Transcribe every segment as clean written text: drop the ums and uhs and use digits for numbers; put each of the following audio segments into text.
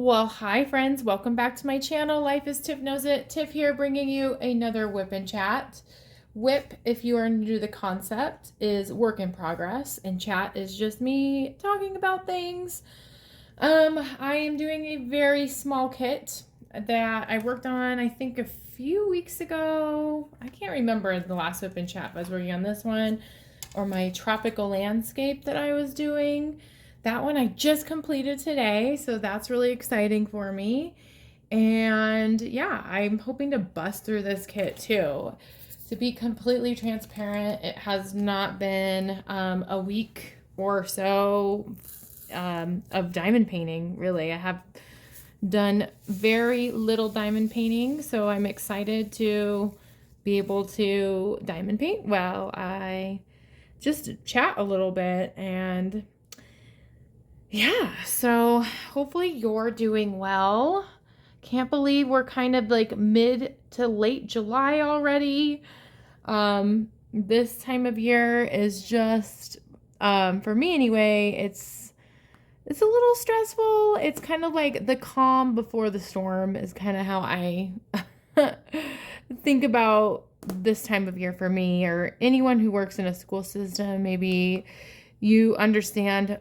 Well, hi friends, welcome back to my channel. Life is Tiff Knows It. Tiff here bringing you another WIP and Chat. WIP, if you are new to the concept, is work in progress, and chat is just me talking about things. I am doing a very small kit that I worked on, I think a few weeks ago. I can't remember the last WIP and Chat, but I was working on this one or my tropical landscape that I was doing. That one I just completed today, so that's really exciting for me. And yeah, I'm hoping to bust through this kit too. To be completely transparent, it has not been a week or so of diamond painting, really. I have done very little diamond painting, so I'm excited to be able to diamond paint while I just chat a little bit. And yeah, so hopefully you're doing well. Can't believe we're kind of like mid to late July already. This time of year is just, for me anyway, it's a little stressful. It's kind of like the calm before the storm is kind of how I think about this time of year for me, or anyone who works in a school system. Maybe you understand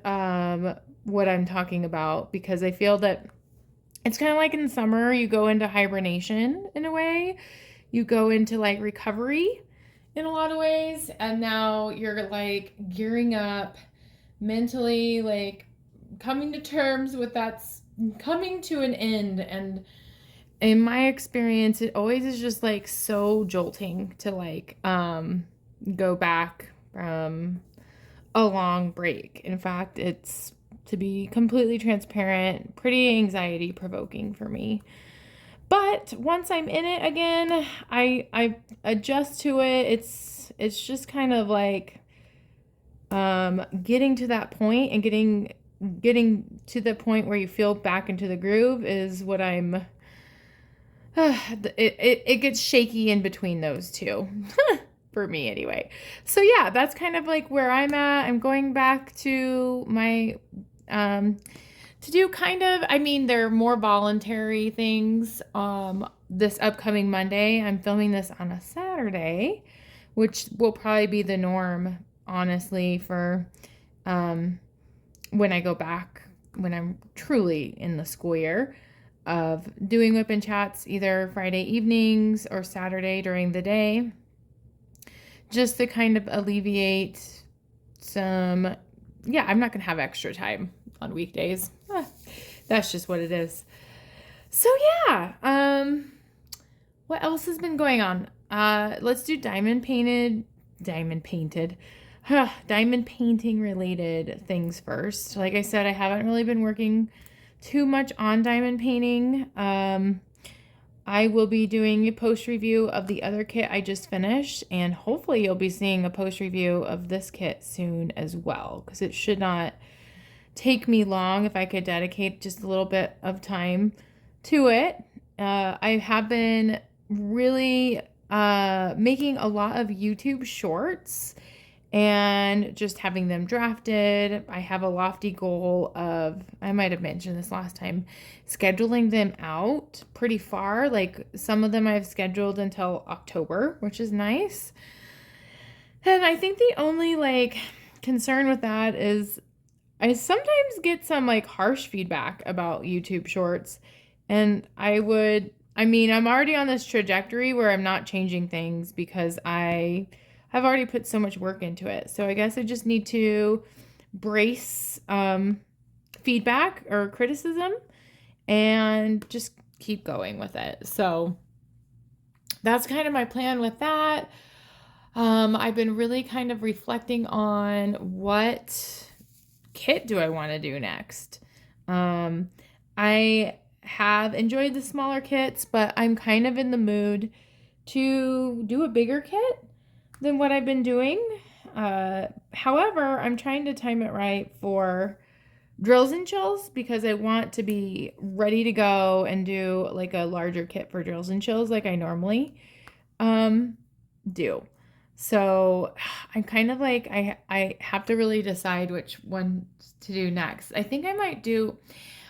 what I'm talking about, because I feel that it's kind of like in summer, you go into hibernation in a way. You go into like recovery in a lot of ways, and now you're like gearing up mentally, like coming to terms with that's coming to an end. And in my experience, it always is just like so jolting to like go back from a long break. In fact, it's, to be completely transparent, pretty anxiety provoking for me. But once I'm in it again, I adjust to it. It's just kind of like getting to that point, and getting to the point where you feel back into the groove is what I'm it gets shaky in between those two. For me anyway. So yeah, that's kind of like where I'm at. I'm going back to my to do kind of, I mean, they're more voluntary things. This upcoming Monday, I'm filming this on a Saturday, which will probably be the norm, honestly, for when I go back, when I'm truly in the school year, of doing WIP and Chats either Friday evenings or Saturday during the day, just to kind of alleviate some, yeah, I'm not going to have extra time on weekdays. That's just what it is. So yeah, what else has been going on? Let's do diamond painting related things first. Like I said, I haven't really been working too much on diamond painting. I will be doing a post review of the other kit I just finished, and hopefully you'll be seeing a post review of this kit soon as well, because it should not take me long if I could dedicate just a little bit of time to it. I have been really making a lot of YouTube shorts and just having them drafted. I have a lofty goal of, I might have mentioned this last time, scheduling them out pretty far. Like some of them I've scheduled until October, which is nice. And I think the only like concern with that is I sometimes get some like harsh feedback about YouTube shorts. And I'm already on this trajectory where I'm not changing things because I've already put so much work into it. So I guess I just need to brace feedback or criticism and just keep going with it. So that's kind of my plan with that. I've been really kind of reflecting on what kit do I want to do next. I have enjoyed the smaller kits, but I'm kind of in the mood to do a bigger kit than what I've been doing. However, I'm trying to time it right for drills and chills, because I want to be ready to go and do like a larger kit for drills and chills like I normally do. So I'm kind of like, I have to really decide which one to do next. I think I might do,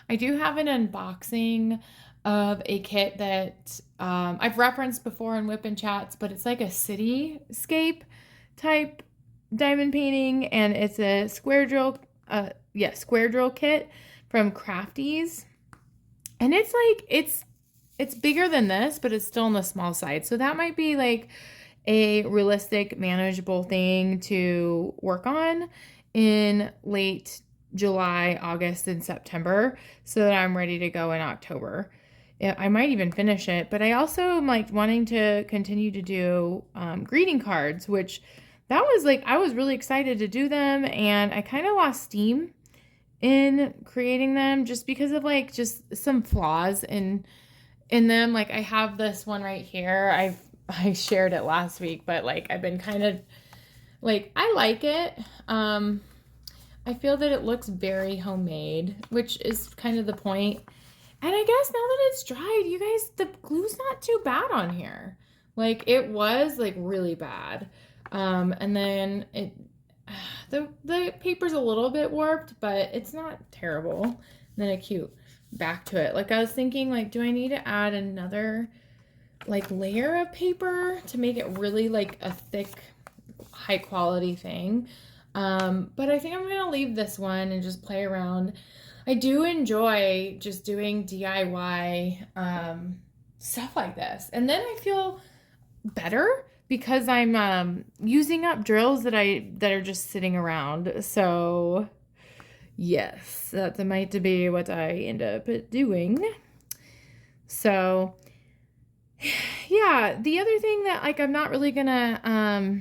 I do have an unboxing of a kit that I've referenced before in WIP and Chats, but it's like a cityscape type diamond painting, and it's a square drill kit from Crafties. And it's like it's bigger than this, but it's still on the small side. So that might be like a realistic, manageable thing to work on in late July, August, and September so that I'm ready to go in October. Yeah, I might even finish it, but I also am like wanting to continue to do greeting cards, which that was like, I was really excited to do them, and I kind of lost steam in creating them just because of like just some flaws in them. Like I have this one right here. I shared it last week, but like I've been kind of like, I like it. I feel that it looks very homemade, which is kind of the point. And I guess now that it's dried, you guys, the glue's not too bad on here. Like it was like really bad. And then the paper's a little bit warped, but it's not terrible. And then a cute back to it. Like I was thinking, like, do I need to add another like layer of paper to make it really like a thick, high quality thing? But I think I'm gonna leave this one and just play around. I do enjoy just doing DIY stuff like this, and then I feel better because I'm using up drills that are just sitting around. So yes, that might be what I end up doing. So yeah, the other thing that like I'm not really gonna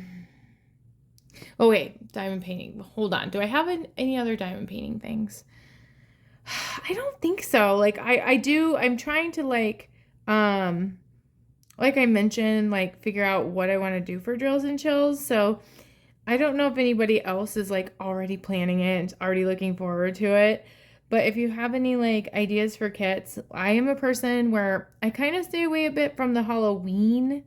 oh wait, diamond painting. Hold on. Do I have any other diamond painting things? I don't think so. Like I do, I'm trying to like I mentioned, like figure out what I want to do for drills and chills. So I don't know if anybody else is like already planning it and already looking forward to it. But if you have any like ideas for kits, I am a person where I kind of stay away a bit from the Halloween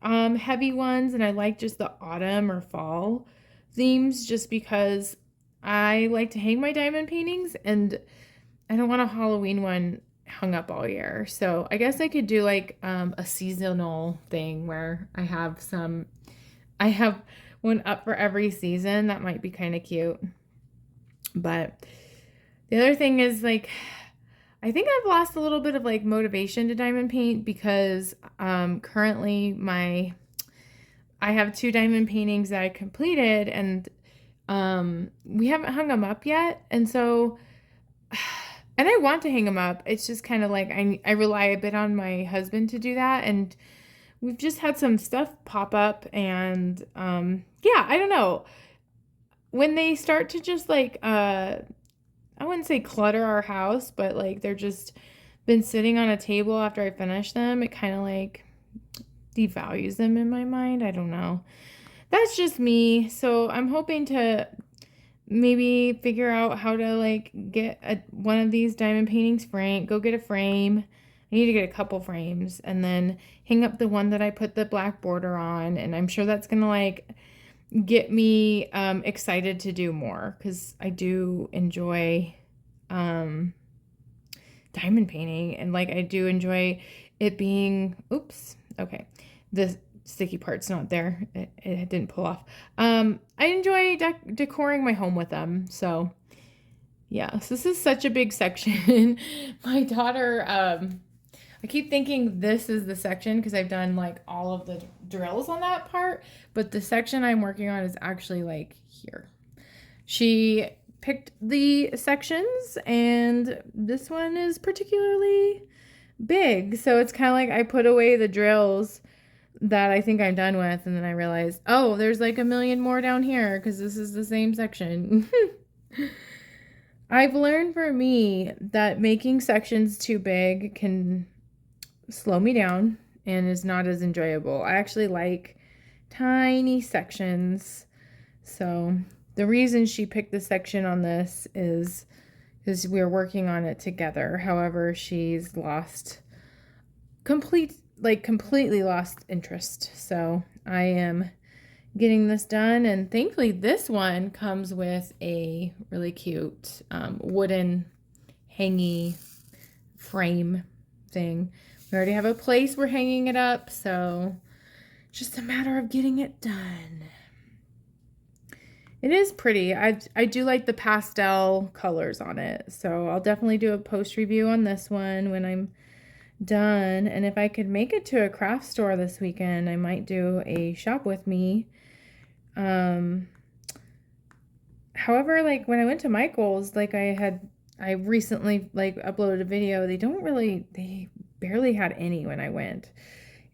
heavy ones, and I like just the autumn or fall themes just because I like to hang my diamond paintings and I don't want a Halloween one hung up all year. So I guess I could do like a seasonal thing where I have one up for every season. That might be kind of cute. But the other thing is like, I think I've lost a little bit of like motivation to diamond paint because currently I have 2 diamond paintings that I completed, and we haven't hung them up yet. And so, and I want to hang them up. It's just kind of like I rely a bit on my husband to do that. And we've just had some stuff pop up, and yeah, I don't know. When they start to just like, I wouldn't say clutter our house, but like they're just been sitting on a table after I finish them, it kind of like devalues them in my mind. I don't know. That's just me. So I'm hoping to maybe figure out how to like get one of these diamond paintings framed, go get a frame. I need to get a couple frames and then hang up the one that I put the black border on. And I'm sure that's going to like get me excited to do more because I do enjoy diamond painting, and like I do enjoy it being, oops, okay, the sticky part's not there, it didn't pull off. I enjoy decoring my home with them. So yeah, so this is such a big section. My daughter, I keep thinking this is the section because I've done like all of the drills on that part, but the section I'm working on is actually like here. She picked the sections, and this one is particularly big. So it's kind of like I put away the drills that I think I'm done with, and then I realized, oh, there's like a million more down here because this is the same section. I've learned for me that making sections too big can slow me down and is not as enjoyable. I actually like tiny sections. So the reason she picked the section on this is because we're working on it together. However, she's completely lost interest. So I am getting this done, and thankfully this one comes with a really cute wooden hangy frame thing. We already have a place we're hanging it up, so it's just a matter of getting it done. It is pretty. I do like the pastel colors on it, so I'll definitely do a post review on this one when I'm done. And if I could make it to a craft store this weekend, I might do a shop with me. However, like when I went to Michael's, like I recently like uploaded a video. They barely had any when I went.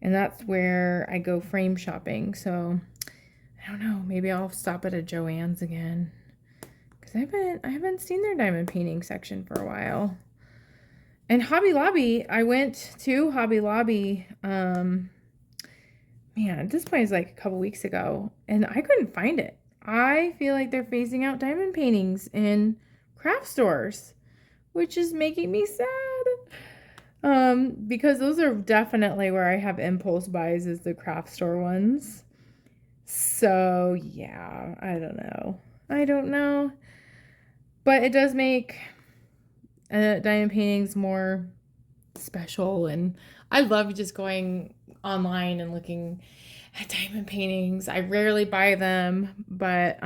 And that's where I go frame shopping. So I don't know, maybe I'll stop at a Joann's again. Because I haven't seen their diamond painting section for a while. And Hobby Lobby, I went to Hobby Lobby, man, at this point it's like a couple weeks ago, and I couldn't find it. I feel like they're phasing out diamond paintings in craft stores, which is making me sad. Because those are definitely where I have impulse buys, is the craft store ones. So yeah, I don't know. But it does make diamond paintings more special, and I love just going online and looking at diamond paintings. I rarely buy them, but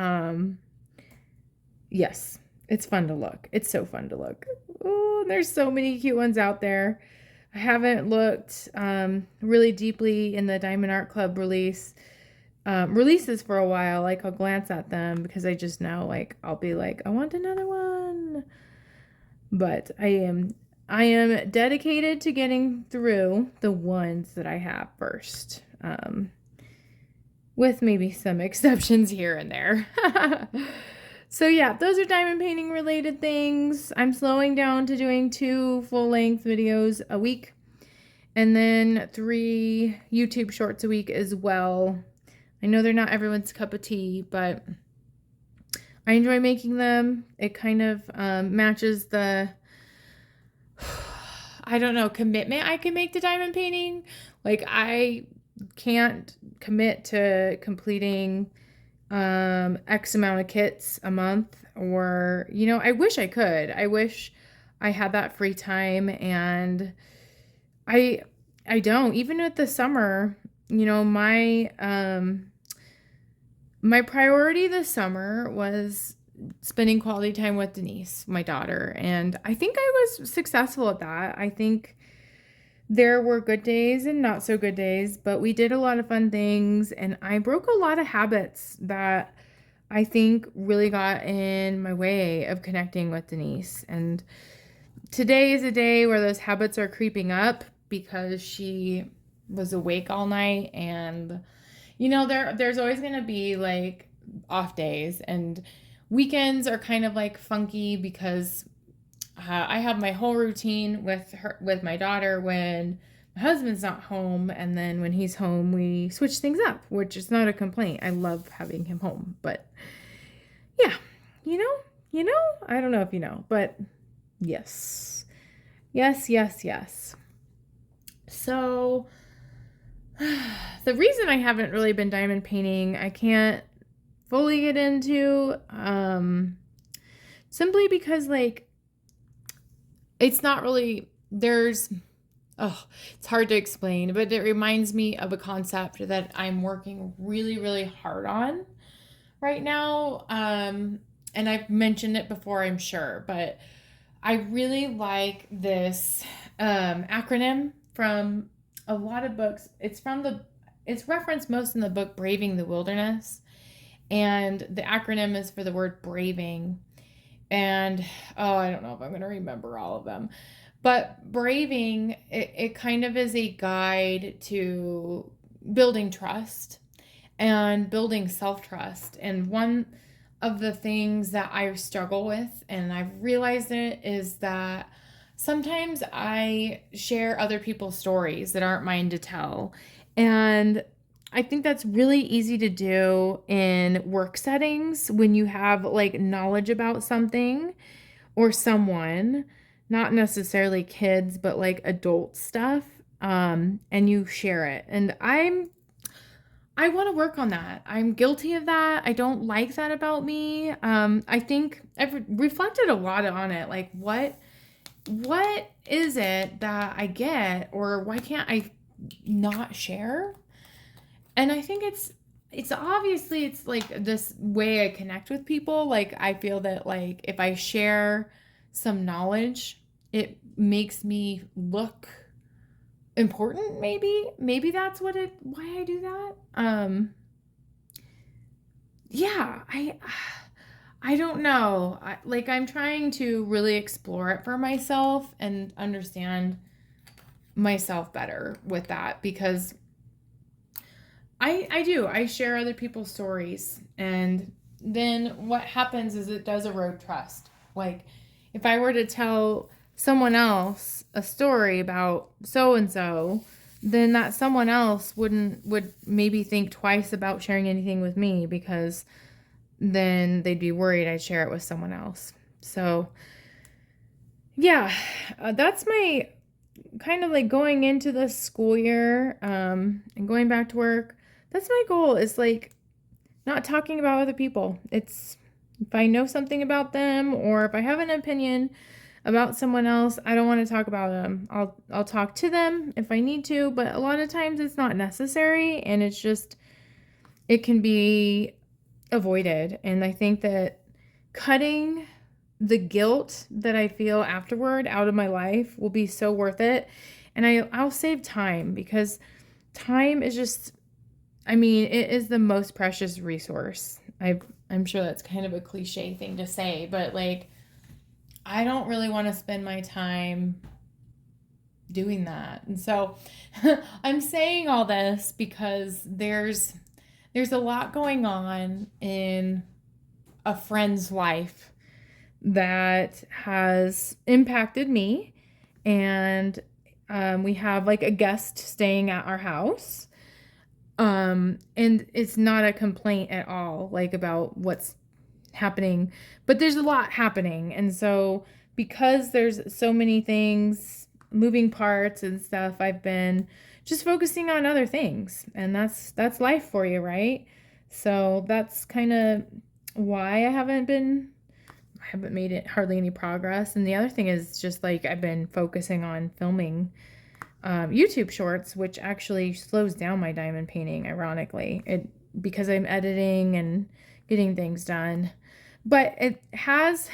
yes, it's fun to look. It's so fun to look. Oh, there's so many cute ones out there. I haven't looked really deeply in the Diamond Art Club releases for a while. Like, I'll glance at them because I just know, like, I'll be like, I want another one. But I am dedicated to getting through the ones that I have first, with maybe some exceptions here and there. So yeah, those are diamond painting related things. I'm slowing down to doing 2 full-length videos a week, and then 3 YouTube shorts a week as well. I know they're not everyone's cup of tea, but I enjoy making them. It kind of matches the, I don't know, commitment I can make to diamond painting. Like, I can't commit to completing X amount of kits a month, or, you know, I wish I could. I wish I had that free time, and I don't. Even with the summer, you know, my priority this summer was spending quality time with Denise, my daughter, and I think I was successful at that. I think there were good days and not so good days, but we did a lot of fun things, and I broke a lot of habits that I think really got in my way of connecting with Denise. And today is a day where those habits are creeping up because she was awake all night, and you know, there's always going to be like off days, and weekends are kind of like funky because I have my whole routine with my daughter when my husband's not home, and then when he's home, we switch things up, which is not a complaint. I love having him home, but yeah, you know, I don't know if you know, but yes. So the reason I haven't really been diamond painting, I can't fully get into, simply because, like, it's not really, it's hard to explain, but it reminds me of a concept that I'm working really, really hard on right now. And I've mentioned it before, I'm sure, but I really like this acronym from a lot of books. It's referenced most in the book Braving the Wilderness, and the acronym is for the word braving. And I don't know if I'm going to remember all of them, but braving, it kind of is a guide to building trust and building self-trust. And one of the things that I struggle with, and I've realized it, is that sometimes I share other people's stories that aren't mine to tell. And I think that's really easy to do in work settings when you have like knowledge about something or someone, not necessarily kids, but like adult stuff, and you share it. And I want to work on that. I'm guilty of that. I don't like that about me. I think I've reflected a lot on it. Like, what what is it that I get, or why can't I not share? And I think it's obviously it's like this way I connect with people. Like I feel that like if I share some knowledge, it makes me look important, maybe that's what it why I do that. Yeah, I don't know. I'm trying to really explore it for myself and understand myself better with that, because I share other people's stories, and then what happens is it does erode trust. Like if I were to tell someone else a story about so and so, then that someone else would maybe think twice about sharing anything with me, because then they'd be worried I'd share it with someone else. So yeah, that's my kind of like going into the school year, and going back to work. That's my goal, is like not talking about other people. It's if I know something about them, or if I have an opinion about someone else, I don't want to talk about them. I'll talk to them if I need to, but a lot of times it's not necessary, and it's just it can be avoided. And I think that cutting the guilt that I feel afterward out of my life will be so worth it. And I'll save time, because time is just, I mean, it is the most precious resource. I'm sure that's kind of a cliche thing to say, but like, I don't really want to spend my time doing that. And so I'm saying all this because there's a lot going on in a friend's life that has impacted me, and we have like a guest staying at our house, and it's not a complaint at all like about what's happening, but there's a lot happening. And so because there's so many things, moving parts and stuff, I've been just focusing on other things, and that's life for you, right? So that's kind of why I haven't made it hardly any progress. And the other thing is just like I've been focusing on filming YouTube shorts, which actually slows down my diamond painting, ironically, because I'm editing and getting things done. But it has,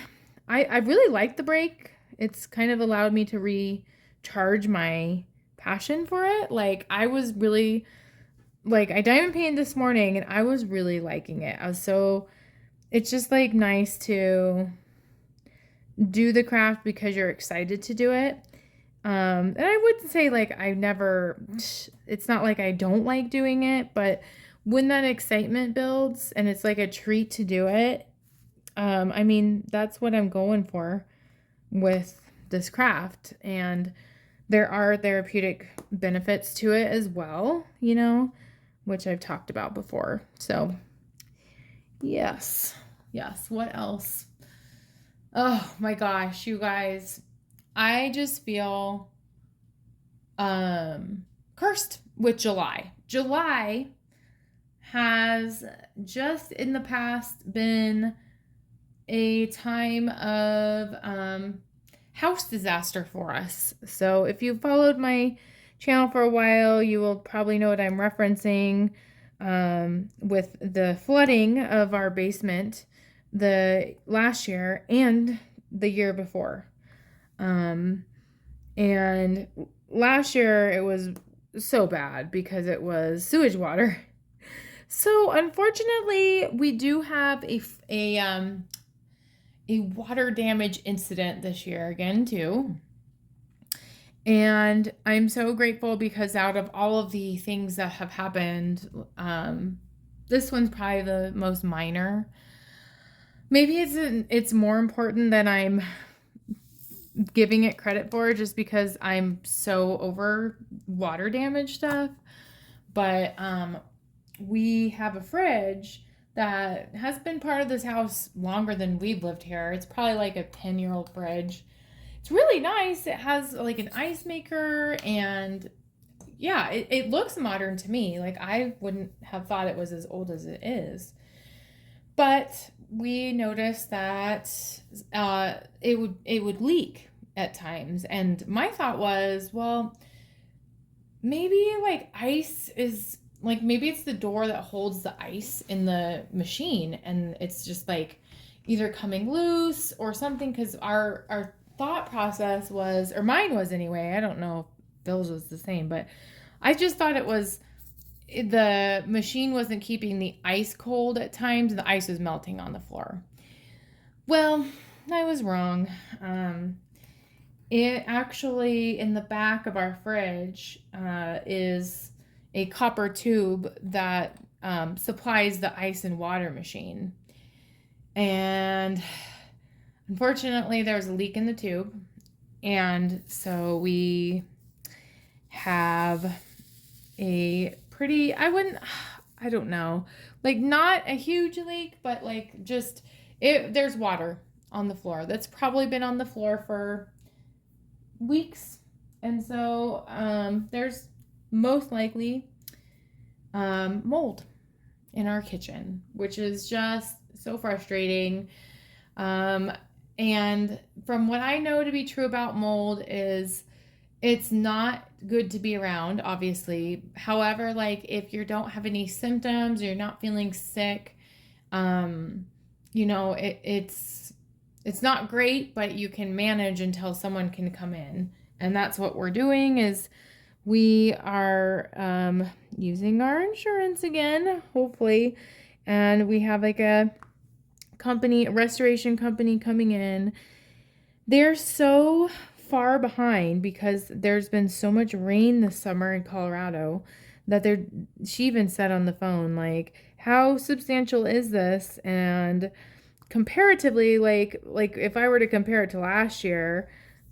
I really like the break. It's kind of allowed me to recharge my passion for it. Like I was really, like I diamond painted this morning and I was really liking it. It's just like nice to do the craft because you're excited to do it. And I wouldn't say like it's not like I don't like doing it, but when that excitement builds and it's like a treat to do it, I mean, that's what I'm going for with this craft. And there are therapeutic benefits to it as well, which I've talked about before. So, yes. Yes. What else? Oh my gosh, you guys. I just feel cursed with July. July has just in the past been a time of house disaster for us. So if you followed my channel for a while, you will probably know what I'm referencing, with the flooding of our basement the last year and the year before. And last year it was so bad because it was sewage water. So unfortunately, we do have a water damage incident this year again too. And I'm so grateful because out of all of the things that have happened, this one's probably the most minor. Maybe it's more important than I'm giving it credit for, just because I'm so over water damage stuff. But we have a fridge that has been part of this house longer than we've lived here. It's probably like a 10-year-old fridge. It's really nice. It has like an ice maker, and yeah, it looks modern to me. Like I wouldn't have thought it was as old as it is. But we noticed that it would leak, at times. And my thought was, well, maybe like ice is like, maybe it's the door that holds the ice in the machine, and it's just like either coming loose or something. Because our thought process was, or mine was anyway, I don't know if Bill's was the same, but I just thought it was the machine wasn't keeping the ice cold at times, and the ice was melting on the floor. Well, I was wrong. It actually, in the back of our fridge, is a copper tube that supplies the ice and water machine. And unfortunately, there was a leak in the tube. And so we have a pretty, I don't know, like not a huge leak, but like just, there's water on the floor that's probably been on the floor for weeks. And so there's most likely mold in our kitchen, which is just so frustrating. And from what I know to be true about mold is it's not good to be around, obviously. However, like if you don't have any symptoms, you're not feeling sick, it's not great, but you can manage until someone can come in. And that's what we're doing, is we are using our insurance again, hopefully. And we have like a restoration company coming in. They're so far behind because there's been so much rain this summer in Colorado that she even said on the phone, like, how substantial is this? And comparatively, like if I were to compare it to last year,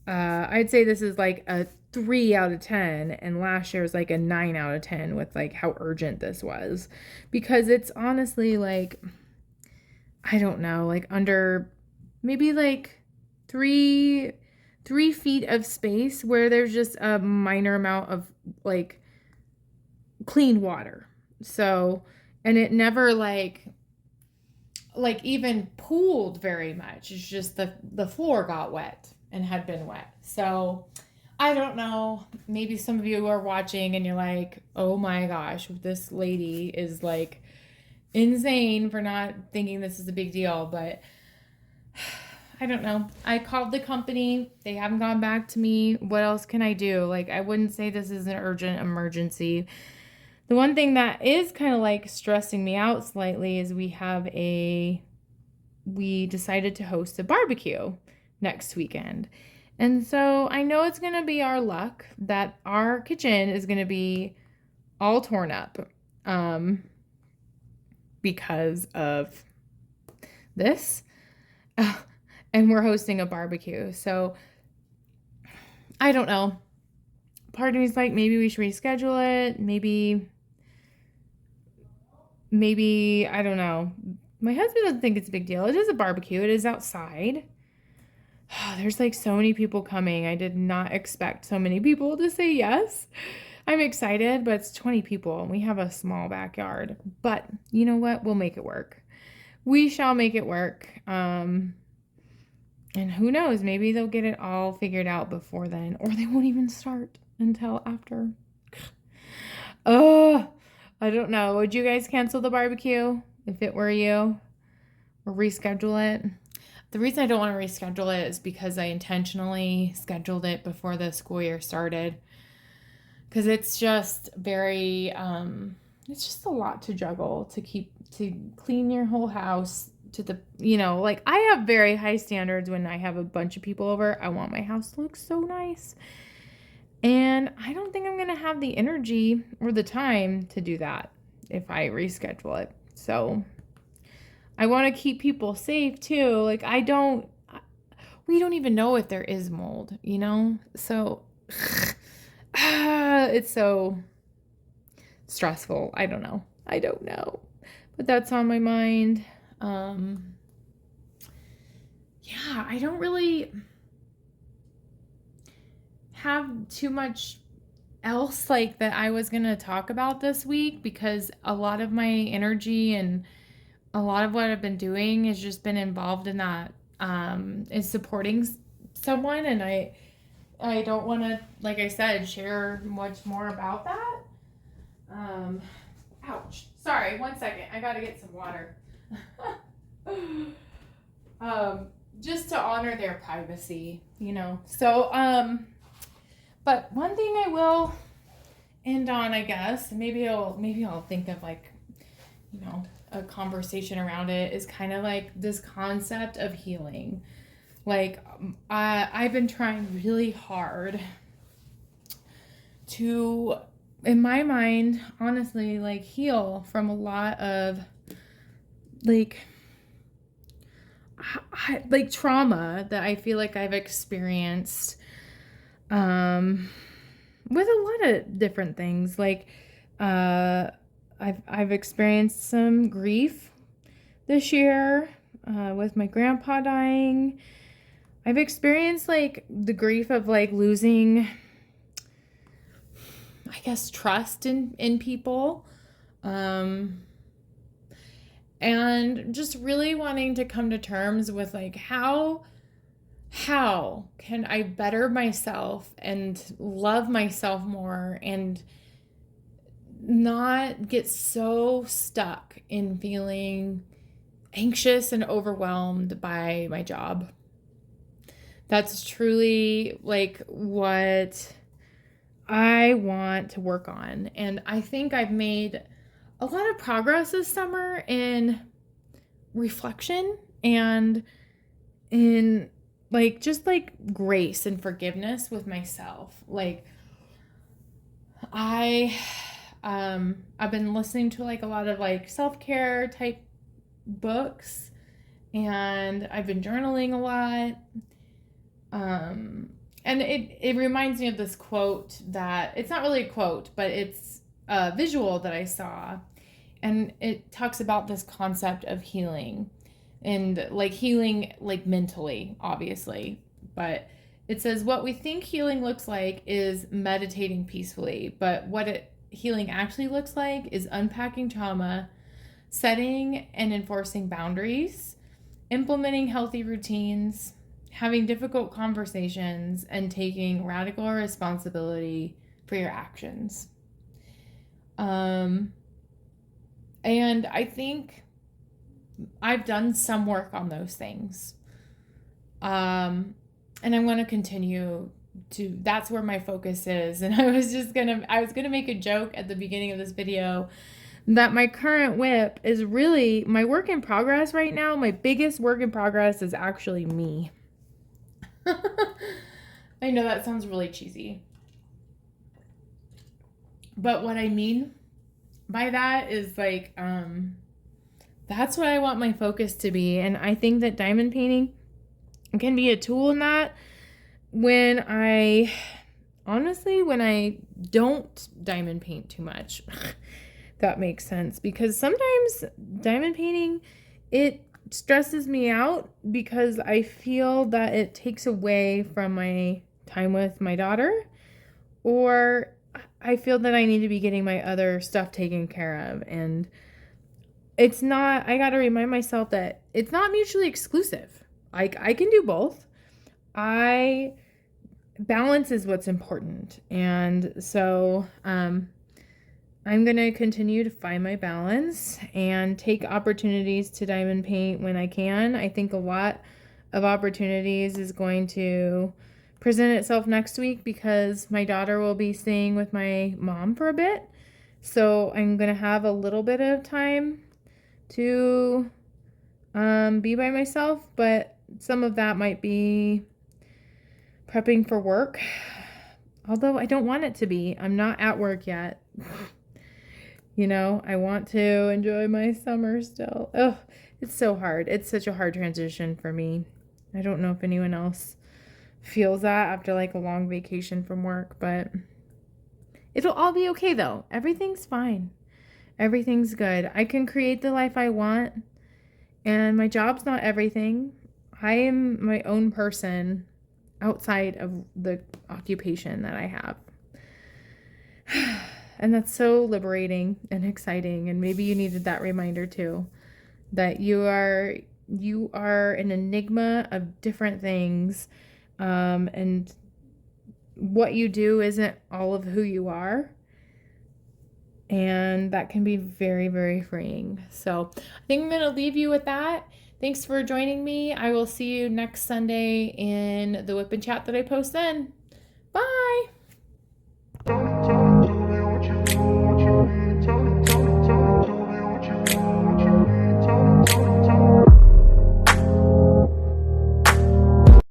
I'd say this is like a 3 out of 10, and last year was like a 9 out of 10 with like how urgent this was, because it's honestly like, I don't know, like under maybe like 3 feet of space where there's just a minor amount of like clean water. So, and it never like even pooled very much. It's just the floor got wet and had been wet. So I don't know. Maybe some of you are watching and you're like, oh my gosh, this lady is like insane for not thinking this is a big deal. But I don't know. I called the company. They haven't gone back to me. What else can I do? Like, I wouldn't say this is an urgent emergency. The one thing that is kind of like stressing me out slightly is we decided to host a barbecue next weekend. And so I know it's going to be our luck that our kitchen is going to be all torn up because of this. And we're hosting a barbecue. So I don't know. Part of me is like, maybe we should reschedule it. Maybe, I don't know. My husband doesn't think it's a big deal. It is a barbecue. It is outside. There's like so many people coming. I did not expect so many people to say yes. I'm excited, but it's 20 people and we have a small backyard. But you know what? We'll make it work. We shall make it work. And who knows? Maybe they'll get it all figured out before then, or they won't even start until after. Oh, I don't know. Would you guys cancel the barbecue if it were you, or reschedule it? The reason I don't want to reschedule it is because I intentionally scheduled it before the school year started. Because it's just very, it's just a lot to juggle to clean your whole house to the, like I have very high standards when I have a bunch of people over. I want my house to look so nice. And I don't think I'm going to have the energy or the time to do that if I reschedule it. So I want to keep people safe too. Like we don't even know if there is mold, So it's so stressful. I don't know. But that's on my mind. Yeah, I don't really have too much else like that I was going to talk about this week, because a lot of my energy and a lot of what I've been doing has just been involved in that, is supporting someone, and I don't want to, like I said, share much more about that. Ouch. Sorry, one second. I gotta get some water. Just to honor their privacy, you know. So, but one thing I will end on, I guess, maybe I'll think of like, you know, a conversation around it, is kind of like this concept of healing. Like, I've been trying really hard to, in my mind, honestly, like heal from a lot of like trauma that I feel like I've experienced with a lot of different things. Like I've experienced some grief this year with my grandpa dying. I've experienced like the grief of like losing, I guess, trust in people. And just really wanting to come to terms with like how can I better myself and love myself more and not get so stuck in feeling anxious and overwhelmed by my job. That's truly like what I want to work on. And I think I've made a lot of progress this summer in reflection and in like just like grace and forgiveness with myself. Like I've been listening to like a lot of like self-care type books, and I've been journaling a lot. And it reminds me of this quote that, it's not really a quote, but it's a visual that I saw. And it talks about this concept of healing, and like healing like mentally, obviously. But it says what we think healing looks like is meditating peacefully. But what healing actually looks like is unpacking trauma, setting and enforcing boundaries, implementing healthy routines, having difficult conversations, and taking radical responsibility for your actions. And I think I've done some work on those things. And I'm going to continue to, that's where my focus is. And I was going to make a joke at the beginning of this video that my current WIP is really my work in progress right now. My biggest work in progress is actually me. I know that sounds really cheesy, but what I mean by that is like, that's what I want my focus to be. And I think that diamond painting can be a tool in that when I don't diamond paint too much. That makes sense, because sometimes diamond painting, it stresses me out because I feel that it takes away from my time with my daughter, or I feel that I need to be getting my other stuff taken care of. And it's not, I got to remind myself that it's not mutually exclusive. I can do both. Balance is what's important. And so, I'm going to continue to find my balance and take opportunities to diamond paint when I can. I think a lot of opportunities is going to present itself next week because my daughter will be staying with my mom for a bit. So I'm going to have a little bit of time to be by myself, but some of that might be prepping for work. Although I don't want it to be. I'm not at work yet. You know, I want to enjoy my summer still. Oh, it's so hard. It's such a hard transition for me. I don't know if anyone else feels that after like a long vacation from work, but it'll all be okay though. Everything's fine. Everything's good. I can create the life I want, and my job's not everything. I am my own person outside of the occupation that I have. And that's so liberating and exciting. And maybe you needed that reminder too, that you are an enigma of different things, and what you do isn't all of who you are. And that can be very, very freeing. So I think I'm going to leave you with that. Thanks for joining me. I will see you next Sunday in the WIP and Chat that I post then. Bye.